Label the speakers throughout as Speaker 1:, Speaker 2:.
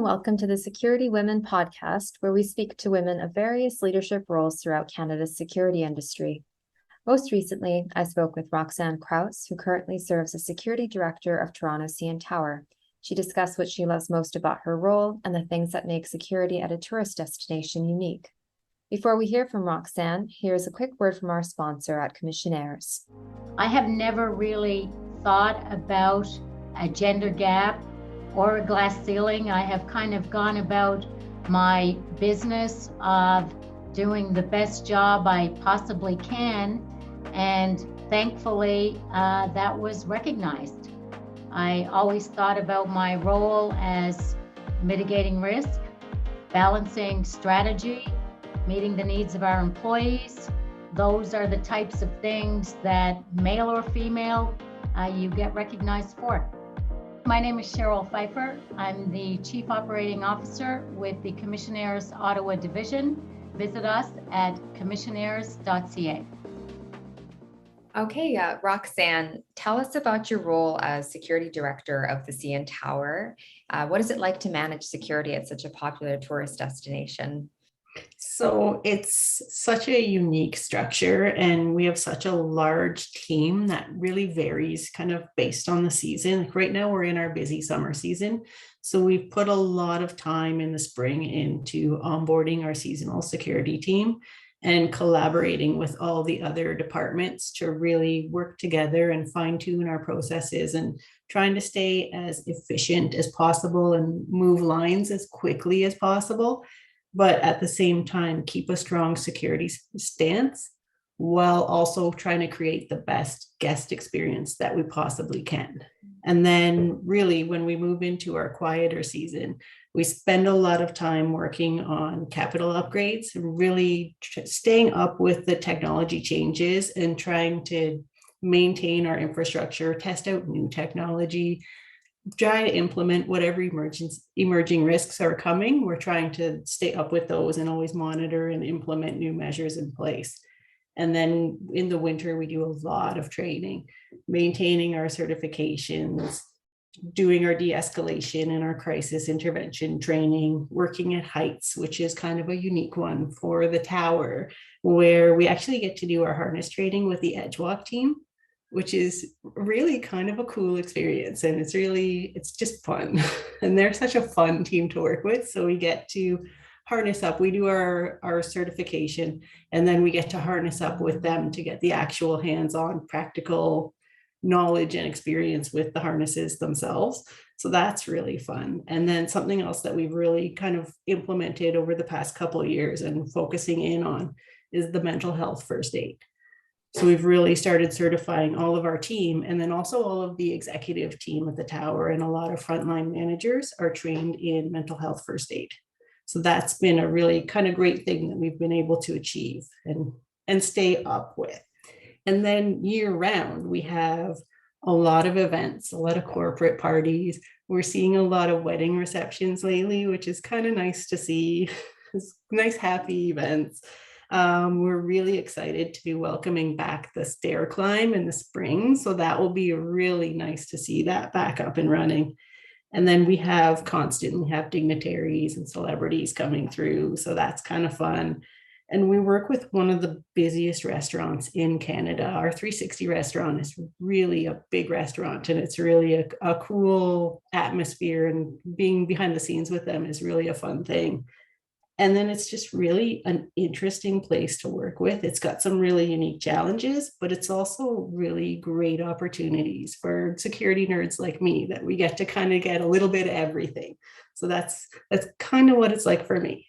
Speaker 1: welcome to the Security Women podcast, where we speak to women of various leadership roles throughout Canada's security industry. Most recently, I spoke with Roxanne Kraus, who currently serves as Security Director of Toronto CN Tower. She discussed what she loves most about her role and the things that make security at a tourist destination unique. Before we hear from Roxanne, here's a quick word from our sponsor at Commissionaires.
Speaker 2: I have never really thought about a gender gap or a glass ceiling. I have kind of gone about my business of doing the best job I possibly can, and thankfully that was recognized. I always thought about my role as mitigating risk, balancing strategy, meeting the needs of our employees. Those are the types of things that, male or female, you get recognized for. My name is Cheryl Pfeiffer. I'm the Chief Operating Officer with the Commissionaires Ottawa Division. Visit us at commissionaires.ca.
Speaker 1: Okay, Roxanne, tell us about your role as Security Director of the CN Tower. What is it like to manage security at such a popular tourist destination?
Speaker 3: So it's such a unique structure, and we have such a large team that really varies kind of based on the season. Like right now, we're in our busy summer season. So we've put a lot of time in the spring into onboarding our seasonal security team and collaborating with all the other departments to really work together and fine tune our processes and trying to stay as efficient as possible and move lines as quickly as possible, but at the same time, keep a strong security stance while also trying to create the best guest experience that we possibly can. And then really, when we move into our quieter season, we spend a lot of time working on capital upgrades, really staying up with the technology changes and trying to maintain our infrastructure, test out new technology, try to implement whatever emerging risks are coming. We're trying to stay up with those and always monitor and implement new measures in place. And then in the winter, we do a lot of training, maintaining our certifications, doing our de-escalation and our crisis intervention training, working at heights, which is kind of a unique one for the tower, where we actually get to do our harness training with the Edgewalk team, which is really kind of a cool experience. And it's just fun. And they're such a fun team to work with. So we get to harness up. We do our certification, and then we get to harness up with them to get the actual hands-on practical knowledge and experience with the harnesses themselves. So that's really fun. And then something else that we've really kind of implemented over the past couple of years and focusing in on is the mental health first aid. So we've really started certifying all of our team, and then also all of the executive team at the tower, and a lot of frontline managers are trained in mental health first aid. So that's been a really kind of great thing that we've been able to achieve and stay up with. And then year round, we have a lot of events, a lot of corporate parties. We're seeing a lot of wedding receptions lately, which is kind of nice to see. It's nice, happy events. We're really excited to be welcoming back the stair climb in the spring. So that will be really nice to see that back up and running. And then we constantly have dignitaries and celebrities coming through. So that's kind of fun. And we work with one of the busiest restaurants in Canada. Our 360 restaurant is really a big restaurant, and it's really a cool atmosphere, and being behind the scenes with them is really a fun thing. And then it's just really an interesting place to work with. It's got some really unique challenges, but it's also really great opportunities for security nerds like me, that we get to kind of get a little bit of everything. So that's kind of what it's like for me.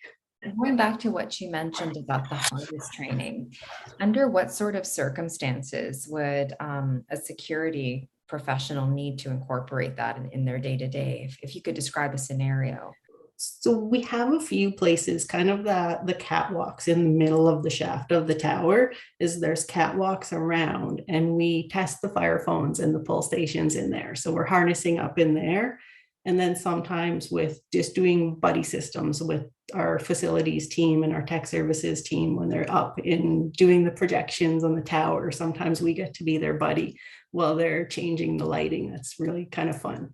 Speaker 1: Going back to what you mentioned about the harness training, under what sort of circumstances would a security professional need to incorporate that in their day-to-day? If you could describe a scenario.
Speaker 3: So we have a few places, kind of the catwalks in the middle of the shaft of the tower. There's catwalks around, and we test the fire phones and the pull stations in there. So we're harnessing up in there. And then sometimes with just doing buddy systems with our facilities team and our tech services team, when they're up in doing the projections on the tower, sometimes we get to be their buddy while they're changing the lighting. That's really kind of fun.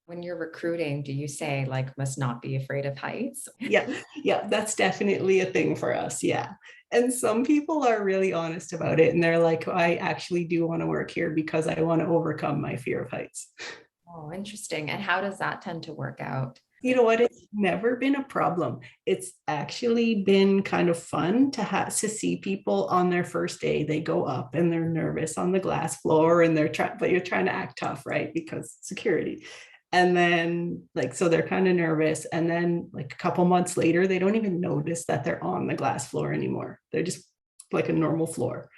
Speaker 1: When you're recruiting, do you say like must not be afraid of heights?
Speaker 3: Yeah, yeah, that's definitely a thing for us. Yeah. And some people are really honest about it and they're like, I actually do want to work here because I want to overcome my fear of heights.
Speaker 1: Oh, interesting. And how does that tend to work out?
Speaker 3: You know what? It's never been a problem. It's actually been kind of fun to have to see people on their first day. They go up and they're nervous on the glass floor and they're trying, but you're trying to act tough, right? Because security. And then like so they're kind of nervous. And then like a couple months later, they don't even notice that they're on the glass floor anymore. They're just like a normal floor.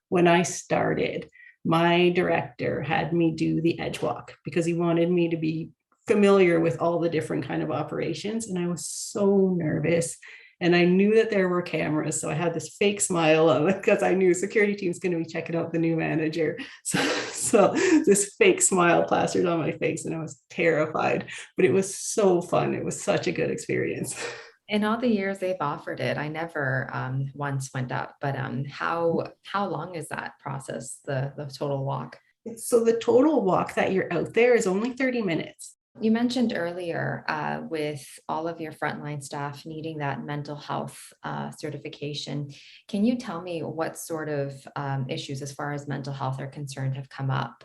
Speaker 3: When I started, my director had me do the edge walk because he wanted me to be familiar with all the different kind of operations. And I was so nervous. And I knew that there were cameras. So I had this fake smile on because I knew security team's going to be checking out the new manager. So this fake smile plastered on my face and I was terrified, but it was so fun. It was such a good experience.
Speaker 1: In all the years they've offered it, I never once went up, but how long is that process, the total walk?
Speaker 3: So the total walk that you're out there is only 30 minutes.
Speaker 1: You mentioned earlier with all of your frontline staff needing that mental health certification. Can you tell me what sort of issues, as far as mental health are concerned, have come up?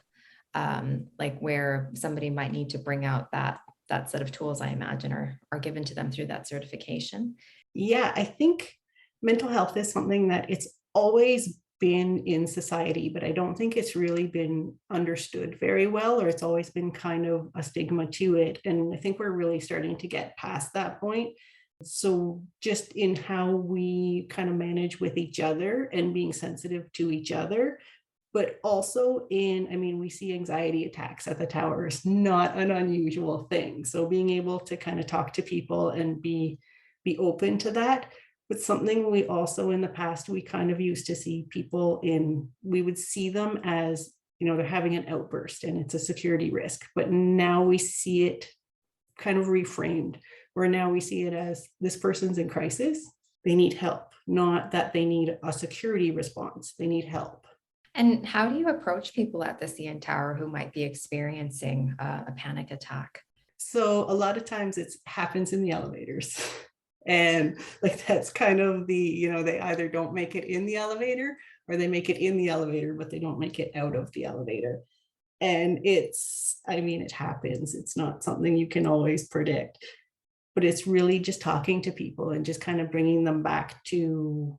Speaker 1: Like where somebody might need to bring out that set of tools, I imagine, are given to them through that certification.
Speaker 3: Yeah, I think mental health is something that it's always been in society, but I don't think it's really been understood very well, or it's always been kind of a stigma to it. And I think we're really starting to get past that point. So, just in how we kind of manage with each other and being sensitive to each other, but also in, I mean, we see anxiety attacks at the towers, not an unusual thing. So, being able to kind of talk to people and be open to that. But something we also in the past, we kind of used to see people in, we would see them as, you know, they're having an outburst and it's a security risk. But now we see it kind of reframed, where now we see it as this person's in crisis. They need help, not that they need a security response. They need help.
Speaker 1: And how do you approach people at the CN Tower who might be experiencing a panic attack?
Speaker 3: So a lot of times it happens in the elevators. And like that's kind of the, you know, they either don't make it in the elevator or they make it in the elevator, but they don't make it out of the elevator. And it's, I mean, it happens. It's not something you can always predict, but it's really just talking to people and just kind of bringing them back to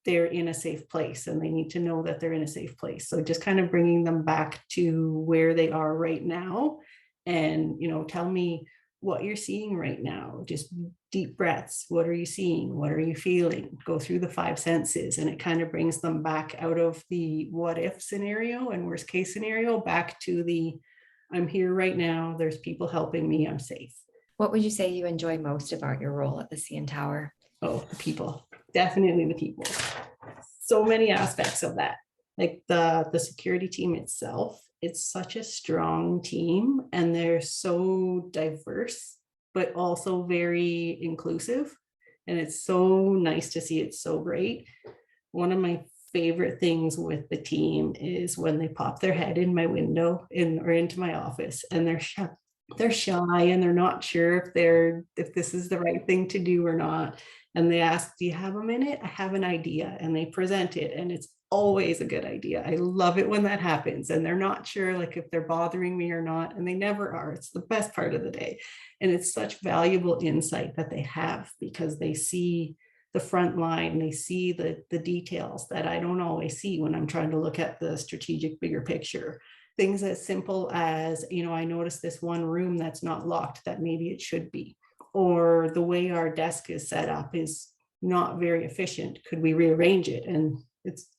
Speaker 3: they're in a safe place and they need to know that they're in a safe place. So just kind of bringing them back to where they are right now and, you know, tell me what you're seeing right now. Just deep breaths. What are you seeing? What are you feeling? Go through the five senses. And it kind of brings them back out of the what if scenario and worst case scenario back to the I'm here right now. There's people helping me. I'm safe.
Speaker 1: What would you say you enjoy most about your role at the CN Tower?
Speaker 3: Oh, the people. Definitely the people. So many aspects of that. Like the security team itself, it's such a strong team and they're so diverse, but also very inclusive. And it's so nice to see. It's so great. One of my favorite things with the team is when they pop their head in my window or into my office and they're shy and they're not sure if this is the right thing to do or not. And they ask, do you have a minute? I have an idea. And they present it. And it's always a good idea. I love it when that happens. And they're not sure like if they're bothering me or not. And they never are. It's the best part of the day. And it's such valuable insight that they have because they see the front line, they see the details that I don't always see when I'm trying to look at the strategic bigger picture. Things as simple as, you know, I noticed this one room that's not locked that maybe it should be, or the way our desk is set up is not very efficient. Could we rearrange it? And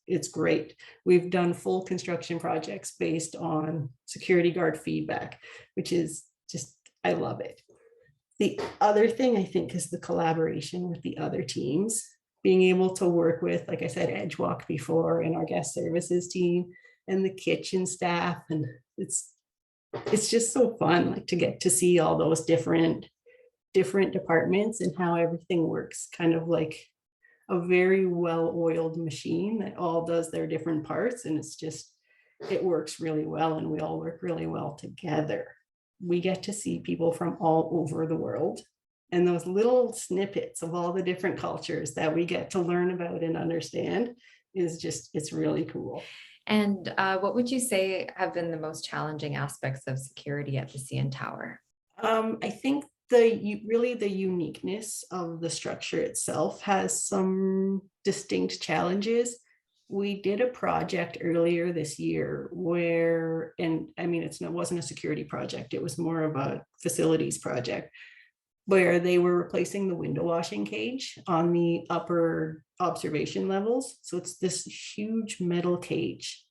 Speaker 3: it's great. We've done full construction projects based on security guard feedback, which is just, I love it. The other thing I think is the collaboration with the other teams, being able to work with, like I said, EdgeWalk before and our guest services team and the kitchen staff. And it's just so fun, like to get to see all those different departments and how everything works, kind of like a very well-oiled machine that all does their different parts. And it works really well and we all work really well together. we get to see people from all over the world. And those little snippets of all the different cultures that we get to learn about and understand is just, it's really cool.
Speaker 1: And what would you say have been the most challenging aspects of security at the CN Tower?
Speaker 3: I think really the uniqueness of the structure itself has some distinct challenges. We did a project earlier this year where, and I mean, it wasn't a security project, it was more of a facilities project, where they were replacing the window washing cage on the upper observation levels. So it's this huge metal cage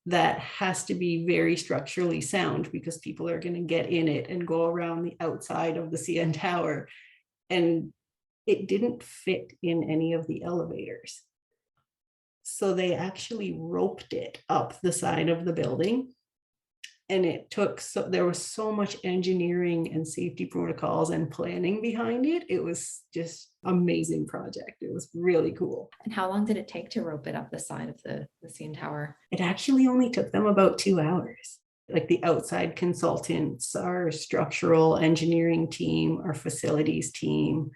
Speaker 3: that has to be very structurally sound because people are going to get in it and go around the outside of the CN Tower. And it didn't fit in any of the elevators. So they actually roped it up the side of the building. And there was so much engineering and safety protocols and planning behind it. It was just amazing project. It was really cool.
Speaker 1: And how long did it take to rope it up the side of the CN Tower?
Speaker 3: It actually only took them about 2 hours. Like the outside consultants, our structural engineering team, our facilities team,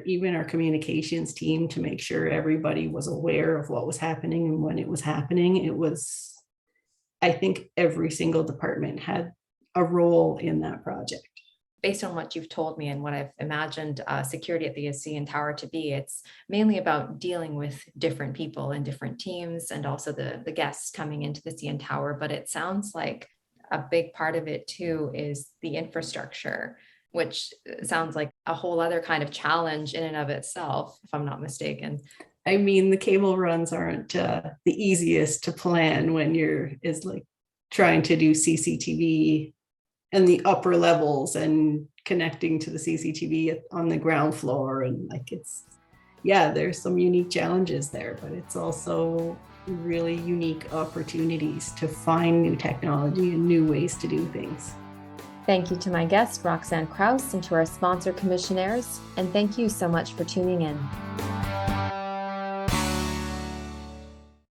Speaker 3: even our communications team, to make sure everybody was aware of what was happening and when it was happening. I think every single department had a role in that project.
Speaker 1: Based on what you've told me and what I've imagined security at the CN Tower to be, it's mainly about dealing with different people and different teams and also the guests coming into the CN Tower. But it sounds like a big part of it too is the infrastructure, which sounds like a whole other kind of challenge in and of itself, if I'm not mistaken.
Speaker 3: I mean, the cable runs aren't the easiest to plan when is like trying to do CCTV and the upper levels and connecting to the CCTV on the ground floor. And there's some unique challenges there, but it's also really unique opportunities to find new technology and new ways to do things.
Speaker 1: Thank you to my guest, Roxanne Krause, and to our sponsor, Commissionaires. And thank you so much for tuning in.